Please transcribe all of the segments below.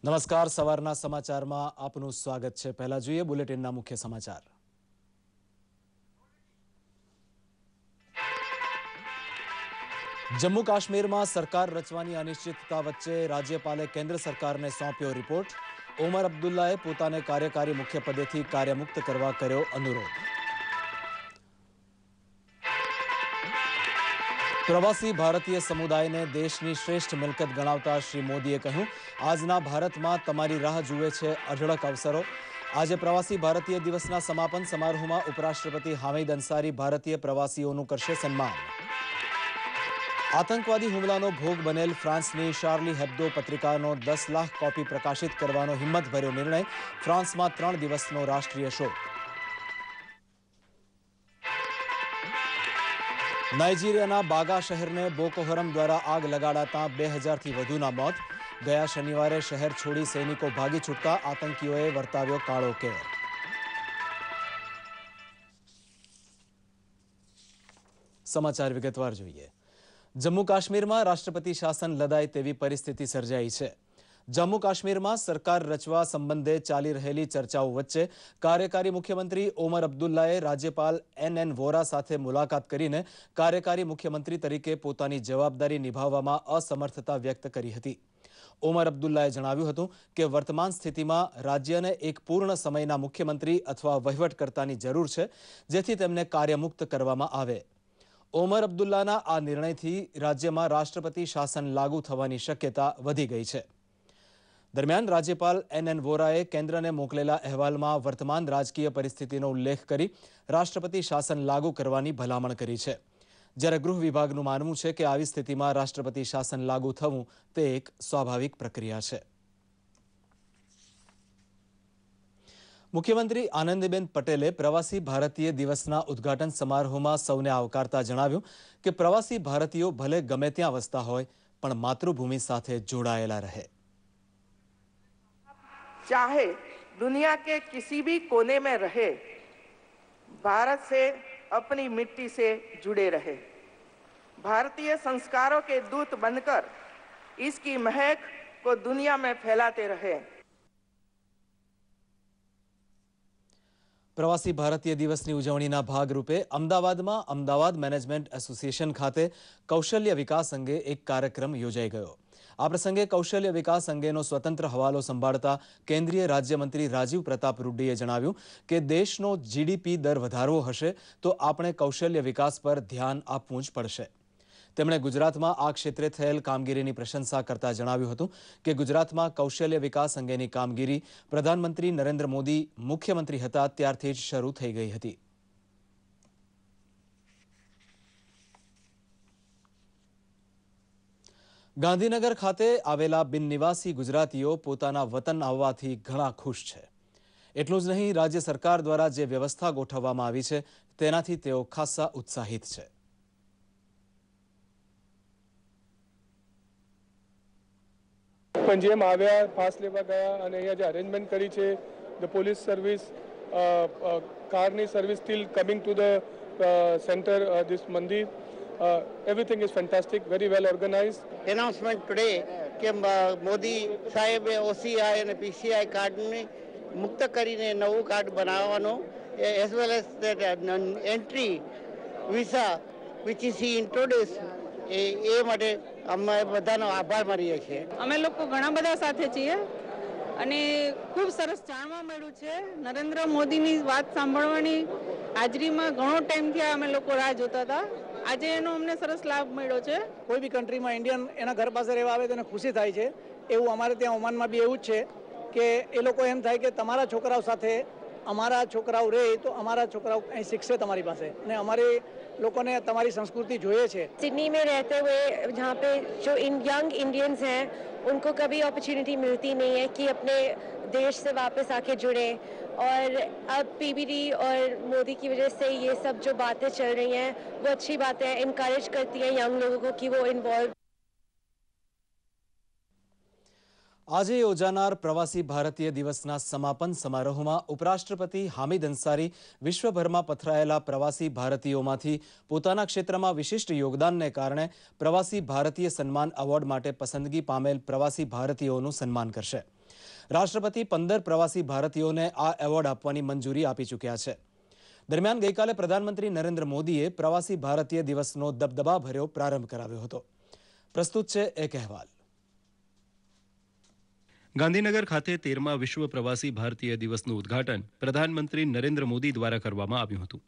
નમસ્કાર, સવારના સમાચારમાં આપનું સ્વાગત છે। પહેલા જોઈએ બુલેટિનના મુખ્ય સમાચાર। જમ્મુ કાશ્મીરમાં સરકાર રચવાની અનિશ્ચિતતા વચ્ચે રાજ્યપાલે કેન્દ્ર સરકારને સોંપ્યો રિપોર્ટ। ઓમર અબ્દુલ્લાએ પોતાને કાર્યકારી મુખ્ય પદેથી કાર્યમુક્ત કરવા કર્યો અનુરોધ। પ્રવાસી ભારતીય સમુદાયને દેશની શ્રેષ્ઠ મિલકત ગણાવતા શ્રી મોદીએ કહ્યું, આજના ભારતમાં તમારી રાહ જુએ છે અઢળક અવસરો। આજે પ્રવાસી ભારતીય દિવસના સમાપન સમારોહમાં ઉપરાષ્ટ્રપતિ હામિદ અંસારી ભારતીય પ્રવાસીઓનું કરશે સન્માન। આતંકવાદી હુમલાનો ભોગ બનેલ ફ્રાન્સની શાર્લી હેબ્દો પત્રિકાનો 10 લાખ કોપી પ્રકાશિત કરવાનો હિંમતભર્યો નિર્ણય। ફ્રાન્સમાં 3 દિવસનો રાષ્ટ્રીય શોક। નાઇજીરિયાના બાગા શહેરને બોકો હરમ દ્વારા આગ લગાડાતા 2000થી વધુના મોત। ગયા શનિવારે શહેર છોડી સૈનિકો ભાગી છૂટતા આતંકીઓએ વર્તાવ્યો કાળો કેર। સમાચાર વિગતવાર જોઈએ। જમ્મુ કાશ્મીરમાં રાષ્ટ્રપતિ શાસન લદાય તેવી પરિસ્થિતિ સર્જાઈ છે। જમ્મુ કાશ્મીરમાં સરકાર રચવા સંબંધે ચાલી રહેલી ચર્ચાઓ વચ્ચે કાર્યકારી મુખ્યમંત્રી ઓમર અબ્દુલ્લાએ રાજ્યપાલ એન વોરા સાથે મુલાકાત કરીને કાર્યકારી મુખ્યમંત્રી તરીકે પોતાની જવાબદારી નિભાવવામાં અસમર્થતા વ્યક્ત કરી હતી। ઓમર અબ્દુલ્લાએ જણાવ્યું હતું કે વર્તમાન સ્થિતિમાં રાજ્યને એક પૂર્ણ સમયના મુખ્યમંત્રી અથવા વહીવટકર્તાની જરૂર છે, જેથી તેમને કાર્યમુક્ત કરવામાં આવે। ઓમર અબ્દુલ્લાના આ નિર્ણયથી રાજ્યમાં રાષ્ટ્રપતિ શાસન લાગુ થવાની શક્યતા વધી ગઈ છે। દરમિયાન રાજ્યપાલ એન વોરાએ કેન્દ્રને મોકલેલા અહેવાલમાં વર્તમાન રાજકીય પરિસ્થિતિનો ઉલ્લેખ કરી રાષ્ટ્રપતિ શાસન લાગુ કરવાની ભલામણ કરી છે, જ્યારે ગૃહ વિભાગનું માનવું છે કે આવી સ્થિતિમાં રાષ્ટ્રપતિ શાસન લાગુ થવું તે એક સ્વાભાવિક પ્રક્રિયા છે। મુખ્યમંત્રી આનંદીબેન પટેલે પ્રવાસી ભારતીય દિવસના ઉદ્ઘાટન સમારોહમાં સૌને આવકારતા જણાવ્યું કે પ્રવાસી ભારતીયો ભલે ગમે ત્યાં વસતા હોય પણ માતૃભૂમિ સાથે જોડાયેલા રહે। चाहे दुनिया के किसी भी कोने में रहे, भारत से अपनी मिट्टी से जुड़े रहे, भारतीय संस्कारों के दूत बनकर इसकी महक को दुनिया में फैलाते रहे। પ્રવાસી ભારતીય દિવસની ઉજવણીના ભાગરૂપે અમદાવાદમાં અમદાવાદ મેનેજમેન્ટ એસોસિએશન ખાતે કૌશલ્ય વિકાસ અંગે એક કાર્યક્રમ યોજાઈ ગયો। આ પ્રસંગે કૌશલ્ય વિકાસ અંગેનો સ્વતંત્ર હવાલો સંભાળતા કેન્દ્રીય રાજ્યમંત્રી રાજીવ પ્રતાપ રૂડીએ જણાવ્યું કે દેશનો જીડીપી દર વધારવો હશે તો આપણે કૌશલ્ય વિકાસ પર ધ્યાન આપવું જ પડશે। તેમણે ગુજરાતમાં આ ક્ષેત્રે થયેલ કામગીરીની પ્રશંસા કરતા જણાવ્યું હતું કે ગુજરાતમાં કૌશલ્ય વિકાસ અંગેની કામગીરી પ્રધાનમંત્રી નરેન્દ્ર મોદી મુખ્યમંત્રી હતા ત્યારથી જ શરૂ થઈ ગઈ હતી। ગાંધીનગર ખાતે આવેલા બિનનિવાસી ગુજરાતીઓ પોતાના વતન આવવાથી ઘણા ખુશ છે। એટલું જ નહીં, રાજ્ય સરકાર દ્વારા જે વ્યવસ્થા ગોઠવવામાં આવી છે તેનાથી તેઓ ખાસ્સા ઉત્સાહિત છે। પંજીયમ આવ્યા, પાસ લેવા ગયા અને અહીંયા જે અરેન્જમેન્ટ કરી છે, ધ પોલીસ સર્વિસ, કારની service steel coming to the centre, this મંદિર, everything is fantastic, very well organized. Announcement today કે મોદી સાહેબે OCI અને PCI કાર્ડને મુક્ત કરીને નવું કાર્ડ બનાવવાનો, as well as that entry visa which is he introduced, એ માટે અમે બધાનો આભાર માનીએ છીએ। અમે લોકો ઘણા બધા સાથે છીએ અને ખૂબ સરસ જાણવા મળ્યું છે। નરેન્દ્ર મોદીની વાત સાંભળવાની હાજરીમાં ઘણો ટાઈમ થયા અમે લોકો રાહ જોતા હતા। આજે એનો અમને સરસ લાભ મળ્યો છે। કોઈ બી કન્ટ્રીમાં ઇન્ડિયન એના ઘર પાસે રહેવા આવે તેને ખુશી થાય છે। એવું અમારે ત્યાં ઓમાનમાં બી એવું જ છે કે એ લોકો એમ થાય કે તમારા છોકરાઓ સાથે અમારા છોકરાઓ રહે તો અમારા છોકરાઓ અહીં શીખશે તમારી પાસે, અને અમારી लोगों ने तुम्हारी संस्कृति જોઈએ છે। सिडनी में रहते हुए जहाँ पे जो यंग इंडियंस हैं उनको कभी अपॉर्चुनिटी मिलती नहीं है कि अपने देश से वापस आके जुड़े, और अब पीबीडी और मोदी की वजह से ये सब जो बातें चल रही हैं वो अच्छी बातें हैं, इनकरेज करती हैं यंग लोगों को कि वो इन्वॉल्व। આજે યોજાનાર પ્રવાસી ભારતીય દિવસના સમાપન સમારોહમાં ઉપરાષ્ટ્રપતિ હામિદ અંસારી વિશ્વભરમાં પથરાયેલા પ્રવાસી ભારતીયોમાંથી પોતાના ક્ષેત્રમાં વિશિષ્ટ યોગદાનને કારણે પ્રવાસી ભારતીય સન્માન એવોર્ડ માટે પસંદગી પામેલ પ્રવાસી ભારતીયોનું સન્માન કરશે। રાષ્ટ્રપતિ 15 પ્રવાસી ભારતીયોને આ એવોર્ડ આપવાની મંજૂરી આપી ચૂક્યા છે. દરમિયાન ગઈકાલે પ્રધાનમંત્રી નરેન્દ્ર મોદીએ પ્રવાસી ભારતીય દિવસનો દબદબાભર્યો પ્રારંભ કરાવ્યો હતો. પ્રસ્તુત છે એક અહેવાલ. ગાંધીનગર ખાતે 13મા વિશ્વ પ્રવાસી ભારતીય દિવસનું ઉદ્ઘાટન પ્રધાનમંત્રી નરેન્દ્ર મોદી દ્વારા કરવામાં આવ્યું હતું.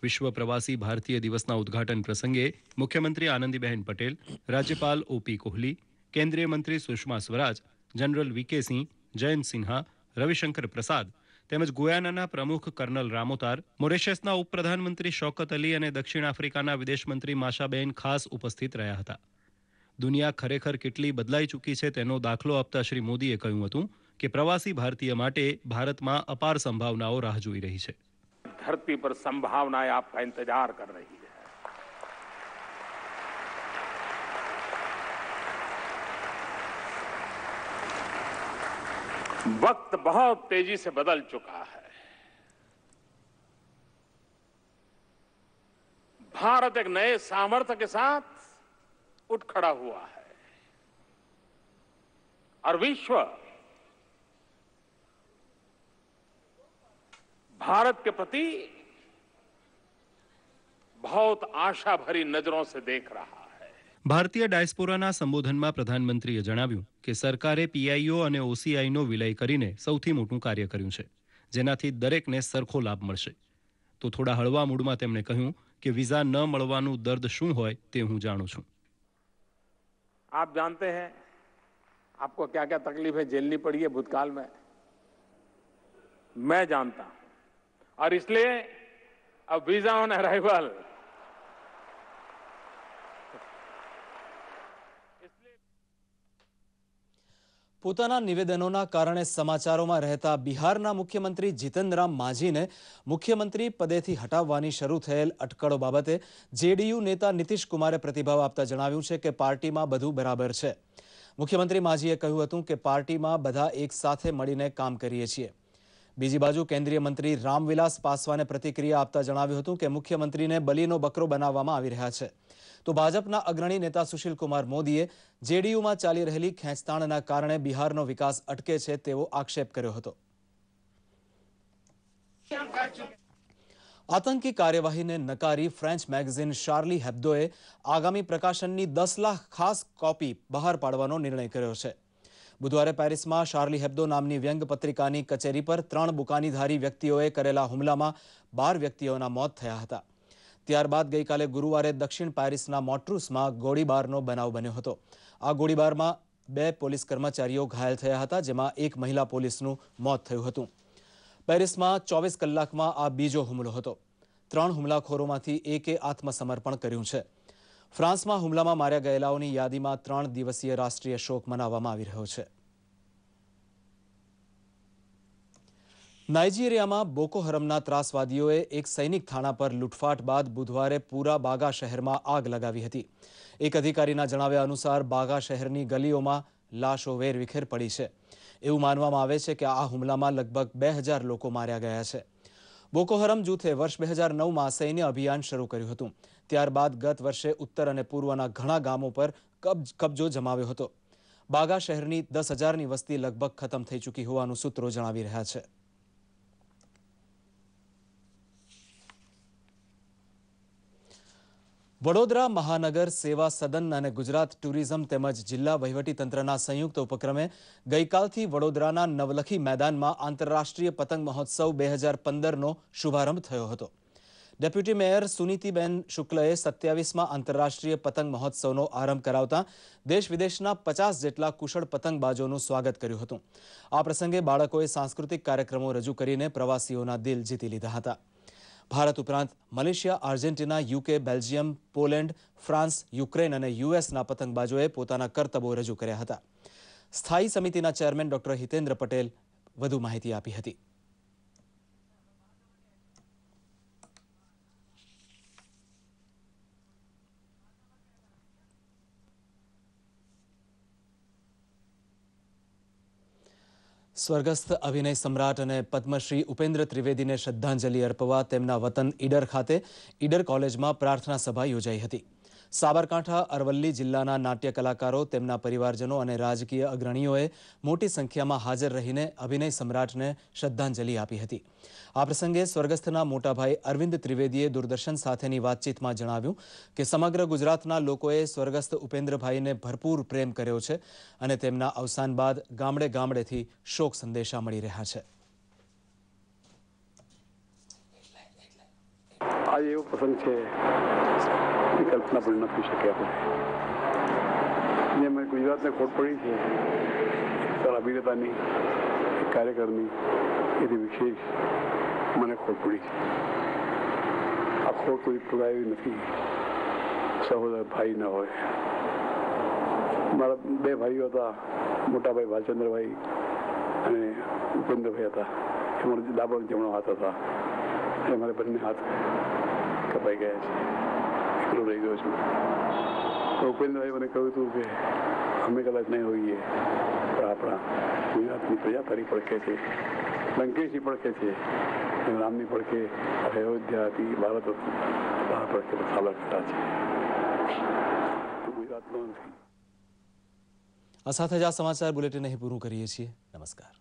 વિશ્વ પ્રવાસી ભારતીય દિવસના ઉદ્ઘાટન પ્રસંગે મુખ્યમંત્રી આનંદીબહેન પટેલ, રાજ્યપાલ OP કોહલી, કેન્દ્રીય મંત્રી સુષ્મા સ્વરાજ, જનરલ VK સિંહ, જયંત સિન્હા, રવિશંકર પ્રસાદ તેમજ ગુયાનાના પ્રમુખ કર્નલ રામોતાર, મોરેશિયસના ઉપપ્રધાનમંત્રી શૌકત અલી અને દક્ષિણ આફ્રિકાના વિદેશમંત્રી માશાબેન ખાસ ઉપસ્થિત રહ્યા હતા. દુનિયા ખરેખર કેટલી બદલાઈ ચૂકી છે તેનો દાખલો આપતા શ્રી મોદીએ કહ્યું હતું કે પ્રવાસી ભારતીય માટે ભારતમાં અપાર સંભાવનાઓ રાહ જોઈ રહી છે. धरती पर संभावनाएं आपका इंतजार कर रही है. वक्त बहुत तेजी से बदल चुका है. भारत एक नए सामर्थ्य के साथ उठ खड़ा हुआ है और विश्व भारत के प्रति बहुत आशा भरी नजरों से देख रहा है. ભારતીય ડાયસ્પોરાના સંબોધનમાં પ્રધાનમંત્રીએ જણાવ્યું કે સરકારે PIO અને OCIનો વિલય કરીને સૌથી મોટું કાર્ય કર્યું છે, જેનાથી દરેકને સરખો લાભ મળશે. તો થોડા હળવા મૂડમાં તેમણે કહ્યું કે વિઝા ન મળવાનું દર્દ શું હોય તે હું જાણું છું. आप जानते हैं आपको क्या क्या तकलीफें झेलनी पड़ी है भूतकाल में. मैं जानता हूं और इसलिए अब वीजा ऑन अराइवल પોતાના નિવેદનોના કારણે સમાચારોમાં રહેતા બિહારના મુખ્યમંત્રી જીતન રામ માંઝીને મુખ્યમંત્રી પદેથી હટાવવાની શરૂ થયેલ અટકળો બાબતે JDU નેતા નીતિશ કુમારે પ્રતિભાવ આપતા જણાવ્યું છે કે પાર્ટીમાં બધું બરાબર છે. મુખ્યમંત્રી માંઝીએ કહ્યું હતું કે પાર્ટીમાં બધા એક સાથે મળીને કામ કરીએ છીએ. બીજી બાજુ કેન્દ્રીય મંત્રી રામવિલાસ પાસવાને પ્રતિક્રિયા આપતા જણાવ્યું હતું કે મુખ્યમંત્રીને બલીનો બકરો બનાવવામાં આવી રહ્યા છે. તો ભાજપના અગ્રણી નેતા સુશીલ કુમાર મોદીએ JDUમાં ચાલી રહેલી ખેંચતાણના કારણે બિહારનો વિકાસ અટકે છે તેવો આક્ષેપ કર્યો હતો. આતંકી કાર્યવાહીને નકારી ફ્રેન્ચ મેગેઝિન શાર્લી હેબ્દોએ આગામી પ્રકાશનની 10 લાખ ખાસ કોપી બહાર પાડવાનો નિર્ણય કર્યો છે. બુધવારે પેરિસમાં શાર્લી હેબ્દો નામની વ્યંગ પત્રિકાની કચેરી પર 3 બુકાનીધારી વ્યક્તિઓએ કરેલા હુમલામાં 12 વ્યક્તિઓના મોત થયા હતા. ત્યારબાદ ગઈકાલે ગુરુવારે દક્ષિણ પેરિસના મોટ્રુસમાં ગોળીબારનો બનાવ બન્યો હતો. આ ગોળીબારમાં 2 પોલીસ કર્મચારીઓ ઘાયલ થયા હતા, જેમાં એક મહિલા પોલીસનું મોત થયું હતું. પેરિસમાં 24 કલાકમાં આ બીજો હુમલો હતો. 3 હુમલાખોરોમાંથી એકે આત્મસમર્પણ કર્યું છે. ફ્રાન્સમાં હુમલામાં માર્યા ગયેલાઓની યાદીમાં 3 દિવસીય રાષ્ટ્રીય શોક મનાવવામાં આવી રહ્યો છે. નાઇજીરિયામાં બોકો હરમના ત્રાસવાદીઓએ એક સૈનિક થાણા પર લૂંટફાટ બાદ બુધવારે પૂરા બાગા શહેરમાં આગ લગાવી હતી. એક અધિકારીના જણાવ્યા અનુસાર બાગા શહેરની ગલીઓમાં લાશો વેરવિખેર પડી છે. એવું માનવામાં આવે છે કે આ હુમલામાં લગભગ 2000 લોકો માર્યા ગયા છે. બોકો હરમ જૂથે વર્ષ 2009માં સૈન્ય અભિયાન શરૂ કર્યું હતું. ત્યારબાદ ગત વર્ષે ઉત્તર અને પૂર્વના ઘણા ગામો પર કબજો જમાવ્યો હતો. બાગા શહેરની 10,000ની વસ્તી લગભગ ખતમ થઈ ચૂકી હોવાનું સૂત્રો જણાવી રહ્યા છે. વડોદરા મહાનગર સેવા સદન અને ગુજરાત ટુરિઝમ તેમજ જિલ્લા વહીવટીતંત્રના સંયુક્ત ઉપક્રમે ગઈકાલથી વડોદરાના નવલખી મેદાનમાં આંતરરાષ્ટ્રીય પતંગ મહોત્સવ 2015નો શુભારંભ થયો હતો. ડેપ્યુટી મેયર સુનીતિબેન શુક્લએ 27મા આંતરરાષ્ટ્રીય પતંગ મહોત્સવનો આરંભ કરાવતા દેશ વિદેશના 50 જેટલા કુશળ પતંગબાજોનું સ્વાગત કર્યું હતું. આ પ્રસંગે બાળકોએ સાંસ્કૃતિક કાર્યક્રમો રજૂ કરીને પ્રવાસીઓના દિલ જીતી લીધા હતા. ભારત ઉપરાંત Malaysia, Argentina, UK, Belgium, Poland, France, Ukraine અને USના પતંગબાજોએ પોતાના કરતબો રજૂ કર્યા હતા. સ્થાયી સમિતિના ચેરમેન ડોક્ટર હિતેન્દ્ર પટેલ વધુ માહિતી આપી હતી. સ્વર્ગસ્થ અભિનય સમ્રાટ અને પદ્મશ્રી ઉપેન્દ્ર ત્રિવેદીને શ્રદ્ધાંજલિ અર્પવા તેમના વતન ઈડર ખાતે ઈડર કોલેજમાં પ્રાર્થના સભા યોજાઈ હતી. સાબરકાંઠા અરવલ્લી જિલ્લાના નાટ્ય કલાકારો, તેમના પરિવારજનો અને રાજકીય અગ્રણીઓએ મોટી સંખ્યામાં હાજર રહીને અભિનય સમ્રાટને શ્રદ્ધાંજલિ આપી હતી. આ પ્રસંગે સ્વર્ગસ્થના મોટાભાઈ અરવિંદ ત્રિવેદીએ દૂરદર્શન સાથેની વાતચીતમાં જણાવ્યું કે સમગ્ર ગુજરાતના લોકોએ સ્વર્ગસ્થ ઉપેન્દ્રભાઈને ભરપૂર પ્રેમ કર્યો છે અને તેમના અવસાન બાદ ગામડે ગામડેથી શોક સંદેશા મળી રહ્યા છે. आज एवं प्रसंग है कल्पना पण न थी शके अपने मैं गुजरात ने खोट पड़ी थी अभिनेता कार्यकर ये विशेष मैंने खोट पड़ी आ खोट कोई पुराई नहीं. सहोदर भाई न हो मारा बे भाईओ था, मोटा भाई भालचंद्र भाई અને ઉપેન્દ્ર ભાઈ હતા. એમાં ડાબો જમણો હાથ હતા. મારે બંને હાથ કપાઈ ગયા છે. એકલો રહી ગયો છું. તો ઉપેન્દ્રભાઈ મને કહ્યું હતું કે અમે કદાચ નહીં હોઈએ પણ આપણા ગુજરાતની પ્રજા તારી પડખે છે, લંકેશની પડખે છે, રામની પડખે અયોધ્યા હતી, ભારત હતું, તારા પડખે સાબરકાંઠા છે. ગુજરાતનો નથી. આ સાથે જ આ સમાચાર બુલેટિન અહીં પૂરું કરીએ છીએ. નમસ્કાર.